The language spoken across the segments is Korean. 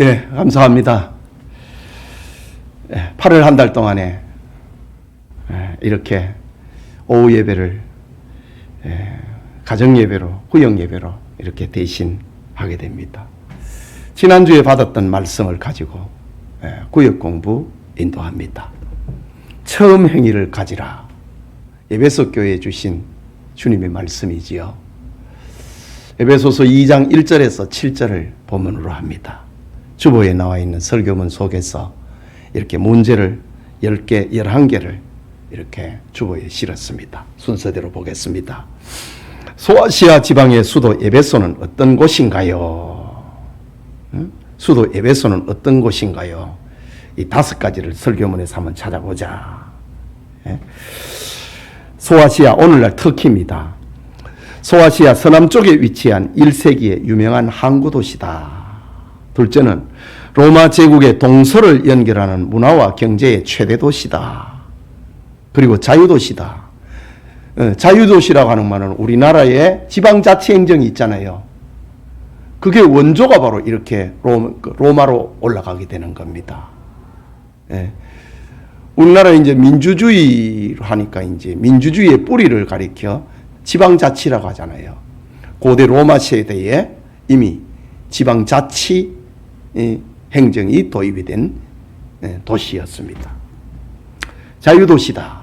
예, 감사합니다. 8월 한 달 동안에 이렇게 오후 예배를 가정 예배로, 구역 예배로 이렇게 대신하게 됩니다. 지난주에 받았던 말씀을 가지고 구역 공부 인도합니다. 처음 행위를 가지라. 에베소 교회에 주신 주님의 말씀이지요. 에베소서 2장 1절에서 7절을 본문으로 합니다. 주보에 나와 있는 설교문 속에서 이렇게 문제를 10개, 11개를 이렇게 주보에 실었습니다. 순서대로 보겠습니다. 소아시아 지방의 수도 에베소는 어떤 곳인가요? 수도 에베소는 어떤 곳인가요? 이 5가지를 설교문에서 한번 찾아보자. 소아시아, 오늘날 터키입니다. 소아시아 서남쪽에 위치한 1세기의 유명한 항구 도시다. 둘째는 로마 제국의 동서를 연결하는 문화와 경제의 최대 도시다. 그리고 자유도시다. 자유도시라고 하는 말은 우리나라의 지방자치행정이 있잖아요. 그게 원조가 바로 이렇게 로마로 올라가게 되는 겁니다. 우리나라 이제 민주주의로 하니까 이제 민주주의의 뿌리를 가리켜 지방자치라고 하잖아요. 고대 로마 시대에 이미 지방자치 행정이 도입이 된 도시였습니다. 자유도시다.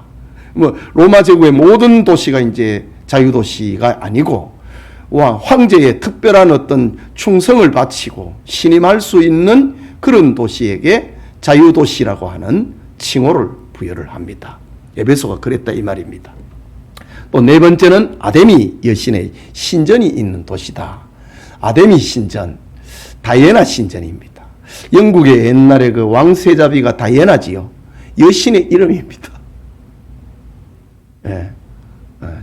로마 제국의 모든 도시가 이제 자유도시가 아니고 황제의 특별한 어떤 충성을 바치고 신임할 수 있는 그런 도시에게 자유도시라고 하는 칭호를 부여를 합니다. 에베소가 그랬다 이 말입니다. 또 네 번째는 아데미 여신의 신전이 있는 도시다. 아데미 신전, 다이애나 신전입니다. 영국의 옛날에 그 왕세자비가 다이애나지요. 여신의 이름입니다.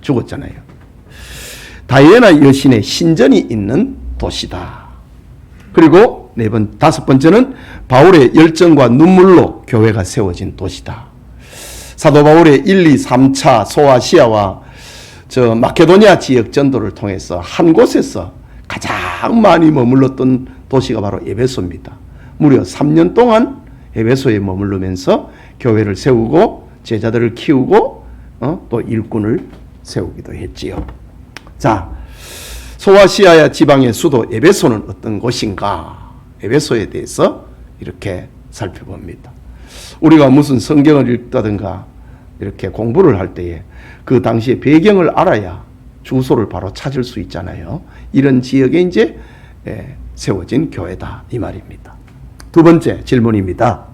죽었잖아요. 다이애나 여신의 신전이 있는 도시다. 그리고 5번째는 바울의 열정과 눈물로 교회가 세워진 도시다. 사도 바울의 1, 2, 3차 소아시아와 마케도니아 지역 전도를 통해서 한 곳에서 가장 많이 머물렀던 도시가 바로 에베소입니다. 무려 3년 동안 에베소에 머무르면서 교회를 세우고 제자들을 키우고 또 일꾼을 세우기도 했지요. 자, 소아시아 지방의 수도 에베소는 어떤 곳인가? 에베소에 대해서 이렇게 살펴봅니다. 우리가 무슨 성경을 읽다든가 이렇게 공부를 할 때에 그 당시의 배경을 알아야 주소를 바로 찾을 수 있잖아요. 이런 지역에 이제 세워진 교회다 이 말입니다. 두 번째 질문입니다.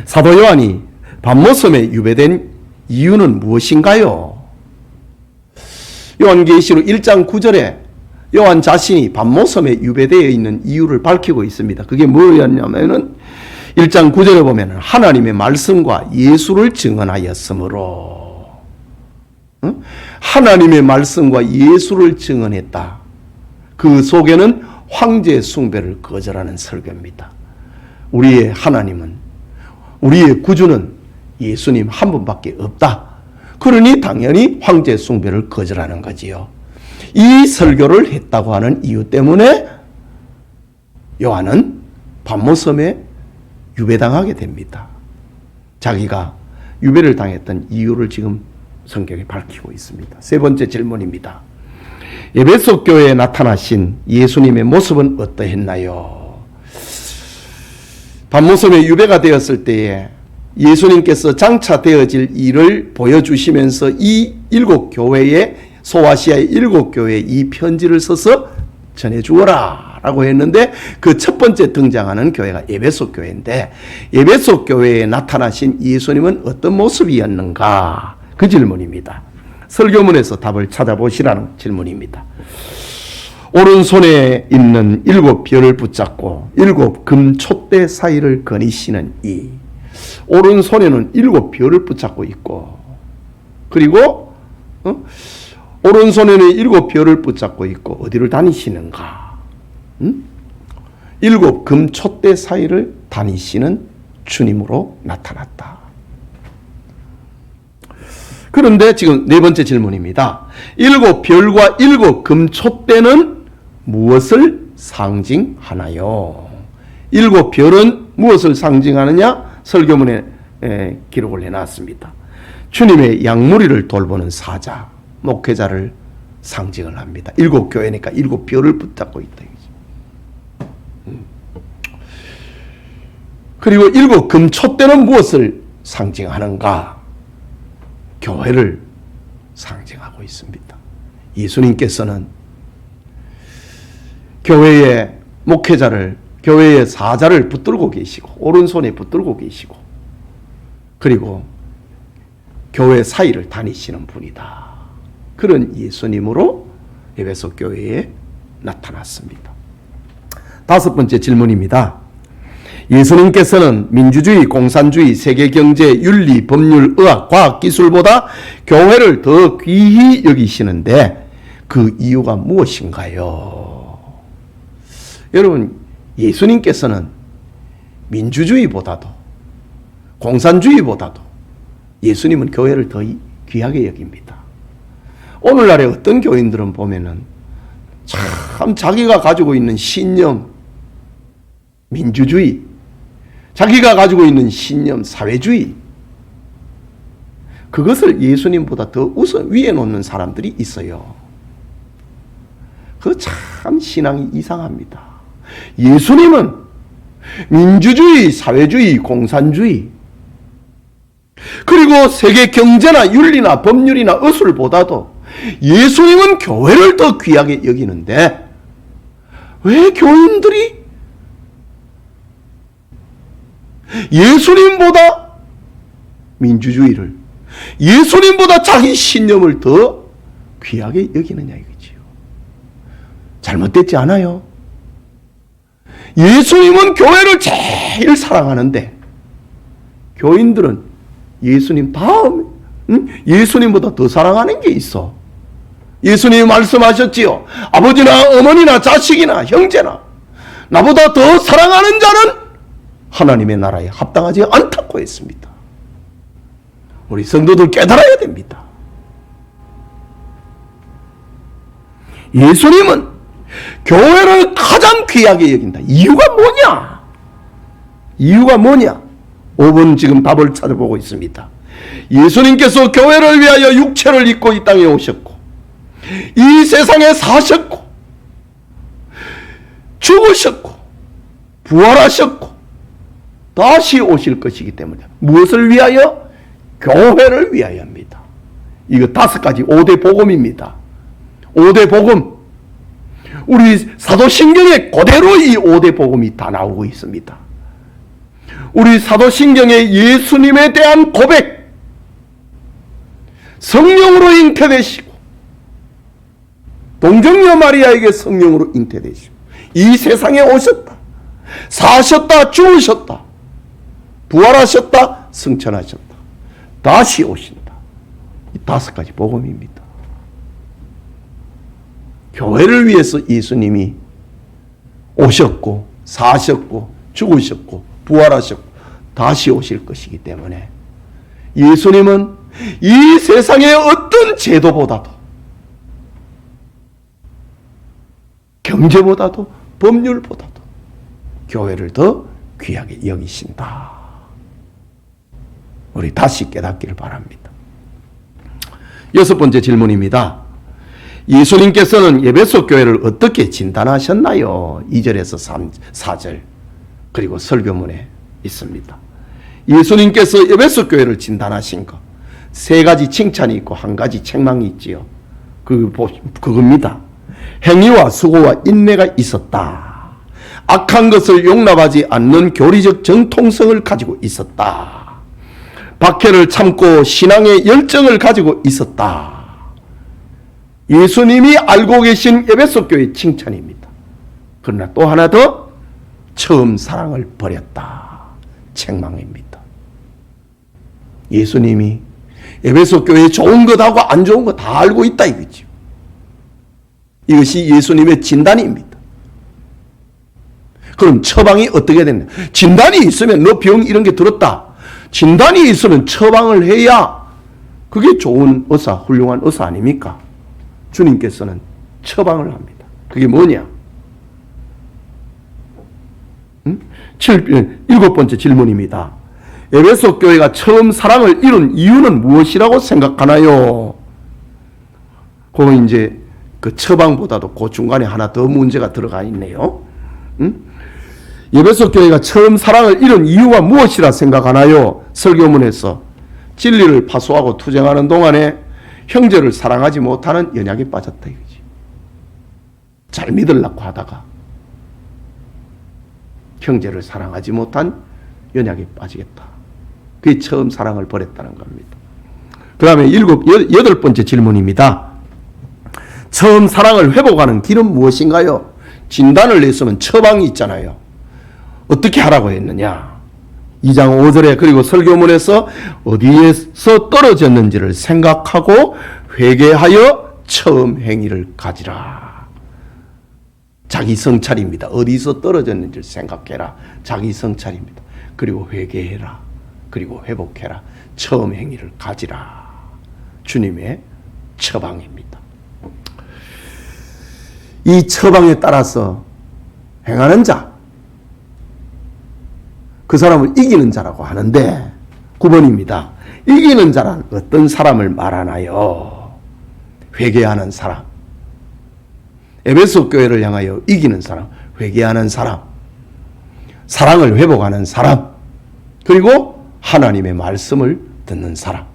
사도 요한이 밤모섬에 유배된 이유는 무엇인가요? 요한계시록 1장 9절에 요한 자신이 밤모섬에 유배되어 있는 이유를 밝히고 있습니다. 그게 뭐였냐면은 1장 9절에 보면 하나님의 말씀과 예수를 증언하였으므로 하나님의 말씀과 예수를 증언했다. 그 속에는 황제 숭배를 거절하는 설교입니다. 우리의 하나님은, 우리의 구주는 예수님 한 분밖에 없다. 그러니 당연히 황제 숭배를 거절하는 거지요. 이 설교를 했다고 하는 이유 때문에 요한은 밤모섬에 유배당하게 됩니다. 자기가 유배를 당했던 이유를 지금 성경에 밝히고 있습니다. 세 번째 질문입니다. 에베소 교회에 나타나신 예수님의 모습은 어떠했나요? 밤모섬에 유배가 되었을 때에 예수님께서 장차되어질 일을 보여주시면서 이 7교회에 소아시아의 7교회에 이 편지를 써서 전해주어라 라고 했는데 그 첫 번째 등장하는 교회가 에베소 교회인데 에베소 교회에 나타나신 예수님은 어떤 모습이었는가? 그 질문입니다. 설교문에서 답을 찾아보시라는 질문입니다. 오른손에 있는 7별을 붙잡고 7금 촛대 사이를 거니시는 이 오른손에는 7별을 붙잡고 있고 그리고 오른손에는 7별을 붙잡고 있고 어디를 다니시는가? 7금 촛대 사이를 다니시는 주님으로 나타났다. 그런데 지금 네 번째 질문입니다. 7별과 7금 촛대는 무엇을 상징하나요? 일곱 별은 무엇을 상징하느냐? 설교문에 기록을 해놨습니다. 주님의 양무리를 돌보는 사자, 목회자를 상징을 합니다. 일곱 교회니까 일곱 별을 붙잡고 있다. 그리고 일곱 금촛대는 무엇을 상징하는가? 교회를 상징하고 있습니다. 예수님께서는 교회의 목회자를, 교회의 사자를 붙들고 계시고 오른손에 붙들고 계시고 그리고 교회 사이를 다니시는 분이다. 그런 예수님으로 에베소 교회에 나타났습니다. 다섯 번째 질문입니다. 예수님께서는 민주주의, 공산주의, 세계경제, 윤리, 법률, 의학, 과학, 기술보다 교회를 더 귀히 여기시는데 그 이유가 무엇인가요? 여러분, 예수님께서는 민주주의보다도 공산주의보다도 예수님은 교회를 더 귀하게 여깁니다. 오늘날의 어떤 교인들은 보면은 참 자기가 가지고 있는 신념, 민주주의, 자기가 가지고 있는 신념, 사회주의, 그것을 예수님보다 더 우선 위에 놓는 사람들이 있어요. 그 참 신앙이 이상합니다. 예수님은 민주주의, 사회주의, 공산주의, 그리고 세계 경제나 윤리나 법률이나 의술보다도 예수님은 교회를 더 귀하게 여기는데 왜 교인들이 예수님보다 민주주의를, 예수님보다 자기 신념을 더 귀하게 여기느냐 이거지요. 잘못됐지 않아요? 예수님은 교회를 제일 사랑하는데 교인들은 예수님 다음, 예수님보다 더 사랑하는 게 있어. 예수님이 말씀하셨지요. 아버지나 어머니나 자식이나 형제나 나보다 더 사랑하는 자는 하나님의 나라에 합당하지 않다고 했습니다. 우리 성도들 깨달아야 됩니다. 예수님은 교회를 가장 귀하게 여긴다. 이유가 뭐냐? 이유가 뭐냐? 5분 지금 답을 찾아보고 있습니다. 예수님께서 교회를 위하여 육체를 입고 이 땅에 오셨고 이 세상에 사셨고 죽으셨고 부활하셨고 다시 오실 것이기 때문에 무엇을 위하여? 교회를 위하여입니다. 이거 5가지 5대 복음입니다. 5대 복음. 우리 사도신경에 그대로 이 5대 복음이 다 나오고 있습니다. 우리 사도신경에 예수님에 대한 고백, 성령으로 잉태되시고 동정녀 마리아에게 성령으로 잉태되시고 이 세상에 오셨다, 사셨다, 죽으셨다, 부활하셨다, 승천하셨다, 다시 오신다. 이 5가지 복음입니다. 교회를 위해서 예수님이 오셨고 사셨고 죽으셨고 부활하셨고 다시 오실 것이기 때문에 예수님은 이 세상의 어떤 제도보다도 경제보다도 법률보다도 교회를 더 귀하게 여기신다. 우리 다시 깨닫기를 바랍니다. 6번째 질문입니다. 예수님께서는 에베소 교회를 어떻게 진단하셨나요? 2절에서 4절 그리고 설교문에 있습니다. 예수님께서 에베소 교회를 진단하신 것 3가지 칭찬이 있고 1가지 책망이 있지요. 그겁니다. 행위와 수고와 인내가 있었다. 악한 것을 용납하지 않는 교리적 정통성을 가지고 있었다. 박해를 참고 신앙의 열정을 가지고 있었다. 예수님이 알고 계신 에베소 교회의 칭찬입니다. 그러나 또 하나 더, 처음 사랑을 버렸다. 책망입니다. 예수님이 에베소 교회에 좋은 것하고 안 좋은 것 다 알고 있다 이거죠. 이것이 예수님의 진단입니다. 그럼 처방이 어떻게 됐냐? 진단이 있으면 너 병 이런 게 들었다. 진단이 있으면 처방을 해야 그게 좋은 의사, 훌륭한 의사 아닙니까? 주님께서는 처방을 합니다. 그게 뭐냐? 일곱 번째 질문입니다. 에베소 교회가 처음 사랑을 이룬 이유는 무엇이라고 생각하나요? 그건 이제 그 처방보다도 그 중간에 하나 더 문제가 들어가 있네요. 에베소 교회가 처음 사랑을 이룬 이유가 무엇이라 생각하나요? 설교문에서 진리를 파수하고 투쟁하는 동안에 형제를 사랑하지 못하는 연약에 빠졌다 이거지. 잘 믿으려고 하다가 형제를 사랑하지 못한 연약에 빠지겠다. 그게 처음 사랑을 버렸다는 겁니다. 그 다음에 여덟 번째 질문입니다. 처음 사랑을 회복하는 길은 무엇인가요? 진단을 냈으면 처방이 있잖아요. 어떻게 하라고 했느냐? 2장 5절에 그리고 설교문에서 어디에서 떨어졌는지를 생각하고 회개하여 처음 행위를 가지라. 자기 성찰입니다. 어디서 떨어졌는지를 생각해라. 자기 성찰입니다. 그리고 회개해라. 그리고 회복해라. 처음 행위를 가지라. 주님의 처방입니다. 이 처방에 따라서 행하는 자, 그 사람을 이기는 자라고 하는데 9번입니다. 이기는 자란 어떤 사람을 말하나요? 회개하는 사람. 에베소 교회를 향하여 이기는 사람, 회개하는 사람, 사랑을 회복하는 사람, 그리고 하나님의 말씀을 듣는 사람.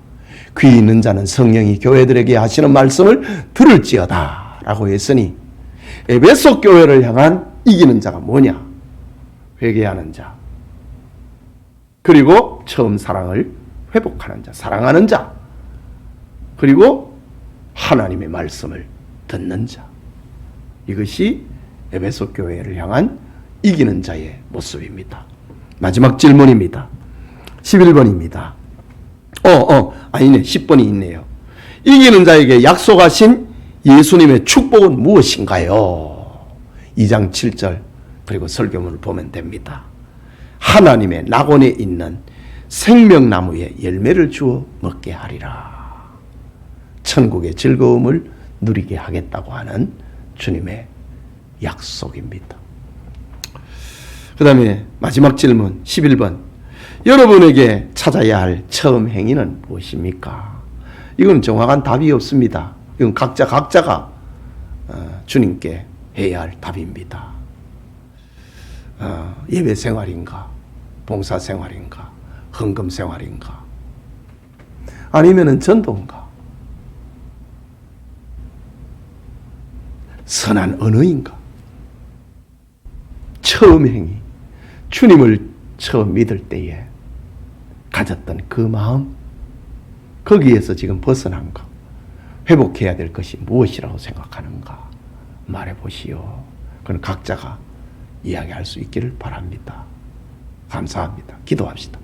귀 있는 자는 성령이 교회들에게 하시는 말씀을 들을지어다 라고 했으니 에베소 교회를 향한 이기는 자가 뭐냐? 회개하는 자, 그리고 처음 사랑을 회복하는 자, 사랑하는 자, 그리고 하나님의 말씀을 듣는 자. 이것이 에베소 교회를 향한 이기는 자의 모습입니다. 마지막 질문입니다. 11번입니다. 아니네. 10번이 있네요. 이기는 자에게 약속하신 예수님의 축복은 무엇인가요? 2장 7절 그리고 설교문을 보면 됩니다. 하나님의 낙원에 있는 생명나무에 열매를 주어 먹게 하리라. 천국의 즐거움을 누리게 하겠다고 하는 주님의 약속입니다. 그 다음에 마지막 질문 11번. 여러분에게 찾아야 할 처음 행위는 무엇입니까? 이건 정확한 답이 없습니다. 이건 각자가 주님께 해야 할 답입니다. 예배 생활인가? 봉사 생활인가? 헌금 생활인가? 아니면은 전도인가? 선한 언어인가? 처음 행위, 주님을 처음 믿을 때에 가졌던 그 마음, 거기에서 지금 벗어난가? 회복해야 될 것이 무엇이라고 생각하는가? 말해보시오. 그건 각자가 이야기할 수 있기를 바랍니다. 감사합니다. 기도합시다.